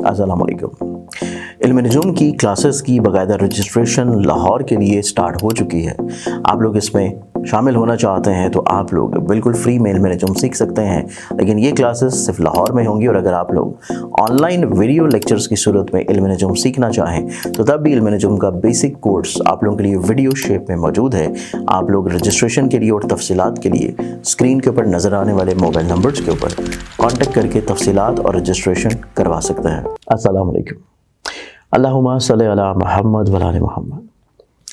अस्सलाम वालेकुम। इल्म नजूम की क्लासेस की बाकायदा रजिस्ट्रेशन लाहौर के लिए स्टार्ट हो चुकी है। आप लोग इसमें शामिल होना चाहते हैं तो आप लोग बिल्कुल फ्री में इल्म नजूम सीख सकते हैं, लेकिन ये क्लासेस सिर्फ लाहौर में होंगी। और अगर आप लोग ऑनलाइन वीडियो लेक्चर्स की सूरत में इल्म नजूम सीखना चाहें तो तब भी इल्म नजूम का बेसिक कोर्स आप लोगों के लिए वीडियो शेप में मौजूद है। आप लोग रजिस्ट्रेशन के लिए और तफसीलात के लिए स्क्रीन के ऊपर नज़र आने वाले मोबाइल नंबर्स के ऊपर कॉन्टेक्ट करके तफसीलात और रजिस्ट्रेशन करवा सकते हैं। अस्सलाम वालेकुम। अल्लाहुम्मा सल्ली अला मुहम्मद व आले मुहम्मद।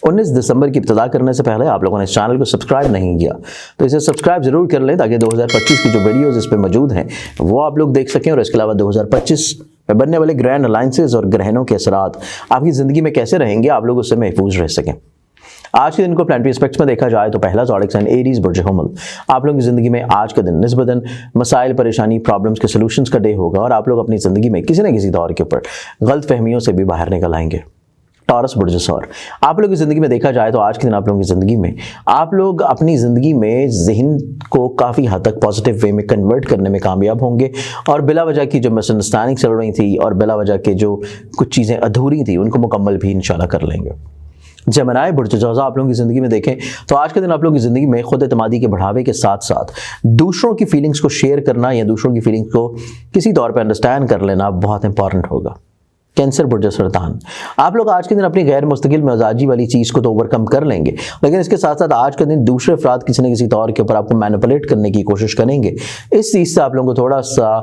19 दिसंबर की इब्तिदा करने से पहले आप लोगों ने इस चैनल को सब्सक्राइब नहीं किया तो इसे सब्सक्राइब जरूर कर लें, ताकि 2025 की जो वीडियोस इस पे मौजूद हैं वो आप लोग देख सकें। और इसके अलावा 2025 में बनने वाले ग्रैंड अलायंसेस और ग्रहणों के असरात आपकी ज़िंदगी में कैसे रहेंगे, आप लोग उससे महफूज रह सकें। आज के दिन को प्लानिटरी एस्पेक्ट्स में देखा जाए तो पहला ज़ोडिक साइन एरीज बुर्ज हुमल। आप लोगों की ज़िंदगी में आज का दिन निस्बतन मसाइल, परेशानी, प्रॉब्लम्स के सलूशंस का डे होगा और आप लोग अपनी ज़िंदगी में किसी न किसी दौर के ऊपर गलत फहमियों से भी बाहर निकल आएंगे। टॉरस बुर्ज सौर। आप लोगों की ज़िंदगी में देखा जाए तो आज के दिन आप लोगों की ज़िंदगी में आप लोग अपनी ज़िंदगी में ज़हन को काफ़ी हद तक पॉजिटिव वे में कन्वर्ट करने में कामयाब होंगे और बिला वजह की जो मिसअंडरस्टैंडिंग चल रही थी और बिला वजह के जो कुछ चीज़ें अधूरी थी उनको मुकम्मल भी इंशाल्लाह कर लेंगे। जमनाए बुर्ज जौज़ा। आप लोगों की ज़िंदगी में देखें तो आज के दिन आप लोगों की ज़िंदगी में खुद एतमादी के बढ़ावे के साथ साथ दूसरों की फीलिंग्स को शेयर करना या दूसरों की फीलिंग्स को किसी तौर पर अंडरस्टैंड कर लेना बहुत इंपॉर्टेंट होगा। कैंसर बुर्ज सरतान। आप लोग आज के दिन अपनी गैर मुस्तकिल मिजाजी वाली चीज़ को तो ओवरकम कर लेंगे, लेकिन इसके साथ साथ आज के दिन दूसरे अफराद किसी न किसी तौर के ऊपर आपको मैनिपुलेट करने की कोशिश करेंगे। इस चीज़ से आप लोगों को थोड़ा सा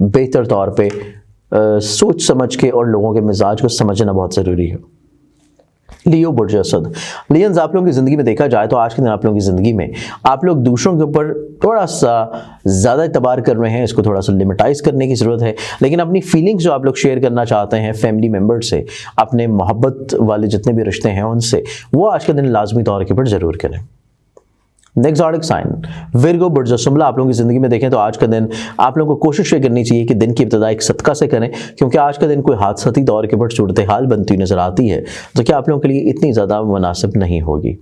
बेहतर तौर पर सोच समझ के और लोगों के मिजाज को समझना बहुत ज़रूरी है। लियो बुर्ज असद। लियंस। आप लोगों की ज़िंदगी में देखा जाए तो आज के दिन आप लोगों की ज़िंदगी में आप लोग दूसरों के ऊपर थोड़ा सा ज़्यादा इतबार कर रहे हैं, इसको थोड़ा सा लिमिटाइज करने की ज़रूरत है। लेकिन अपनी फीलिंग्स जो आप लोग शेयर करना चाहते हैं फैमिली मेम्बर से, अपने मोहब्बत वाले जितने भी रिश्ते हैं उनसे, वो आज के दिन लाजमी तौर के ऊपर ज़रूर करें। नेक्स्ट ज़ोडिक साइन विर्गो बुर्ज सुमला। आप लोगों की ज़िंदगी में देखें तो आज का दिन आप लोगों को कोशिश ये करनी चाहिए कि दिन की इब्तिदा एक सदका से करें, क्योंकि आज का दिन कोई हादसाती दौर के ऊपर सूरत हाल बनती हुई नज़र आती है जो कि आप लोगों के लिए इतनी ज़्यादा मुनासिब नहीं होगी।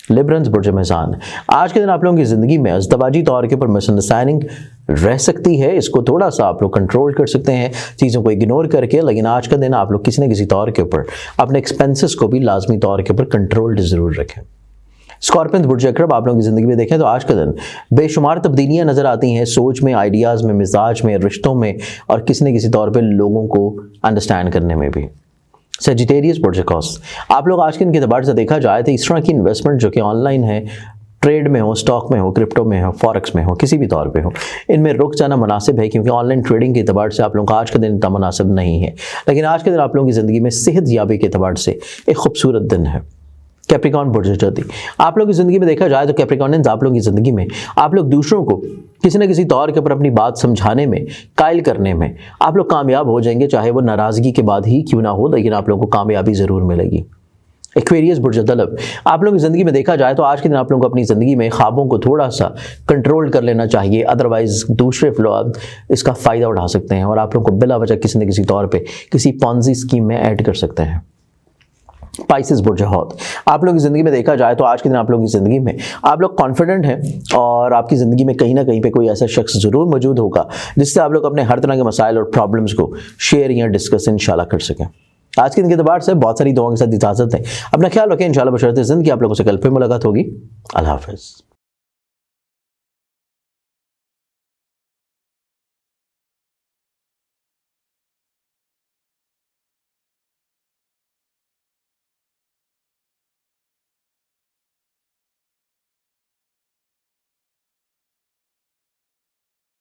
लिब्रंस बुर्ज मेज़ान। आज के दिन आप लोगों की ज़िंदगी में अज़दवाजी तौर के ऊपर मिसअंडरस्टैंडिंग रह सकती है, इसको थोड़ा सा आप लोग कंट्रोल कर सकते हैं चीज़ों को इग्नोर करके। लेकिन आज का दिन आप लोग किसी न किसी तौर के ऊपर अपने एक्सपेंसेस को भी लाजमी तौर के ऊपर कंट्रोल्ड ज़रूर रखें। स्कॉर्पियन बुर्ज अकरब। आप लोगों की ज़िंदगी में देखें तो आज का दिन बेशुमार तब्दीलियां नज़र आती हैं सोच में, आइडियाज़ में, मिजाज में, रिश्तों में और किसी न किसी तौर पे लोगों को अंडरस्टैंड करने में भी। सेजिटेरियस बुर्ज कॉस। आप लोग आज के दिन के अतबार से देखा जाए तो इस तरह की इन्वेस्टमेंट जो कि ऑनलाइन है, ट्रेड में हो, स्टॉक में हो, क्रिप्टो में हो, फॉरेक्स में हो, किसी भी तौर पे हो, इनमें रुक जाना मुनासिब है, क्योंकि ऑनलाइन ट्रेडिंग के अतबार से आप लोगों का आज का दिन इतना मुनासिब नहीं है। लेकिन आज के दिन आप लोगों की ज़िंदगी में सेहत याबी के अतबार से एक खूबसूरत दिन है। कैप्रिकॉर्न बुर्ज जदी। आप लोगों की ज़िंदगी में देखा जाए तो कैप्रिकॉर्नियंस, आप लोगों की ज़िंदगी में आप लोग दूसरों को किसी न किसी तौर के ऊपर अपनी बात समझाने में, कायल करने में आप लोग कामयाब हो जाएंगे, चाहे वो नाराज़गी के बाद ही क्यों ना हो, लेकिन आप लोगों को कामयाबी ज़रूर मिलेगी। एक्वेरियस बुर्ज तलब। आप लोगों की ज़िंदगी में देखा जाए तो आज के दिन आप लोगों को अपनी ज़िंदगी में ख्वाबों को थोड़ा सा कंट्रोल कर लेना चाहिए, अदरवाइज़ दूसरे अफराद इसका फ़ायदा उठा सकते हैं और आप लोगों को बिला वजह किसी न किसी तौर पर किसी पॉन्जी स्कीम में ऐड कर सकते हैं। पाइसेस बुर्ज हौत। आप लोगों की ज़िंदगी में देखा जाए तो आज के दिन आप लोगों की ज़िंदगी में आप लोग कॉन्फिडेंट हैं और आपकी ज़िंदगी में कहीं ना कहीं पे कोई ऐसा शख्स ज़रूर मौजूद होगा जिससे आप लोग अपने हर तरह के मसाइल और प्रॉब्लम्स को शेयर या डिस्कस इंशाल्लाह कर सकें। आज के दिन के अतबार से बहुत सारी दुआओं के साथ इजाज़त है। अपना ख्याल रखें। इंशाल्लाह बशर्ते ज़िंदगी आप लोगों से कल फिर मुलाकात होगी। अल्लाह हाफ़िज़।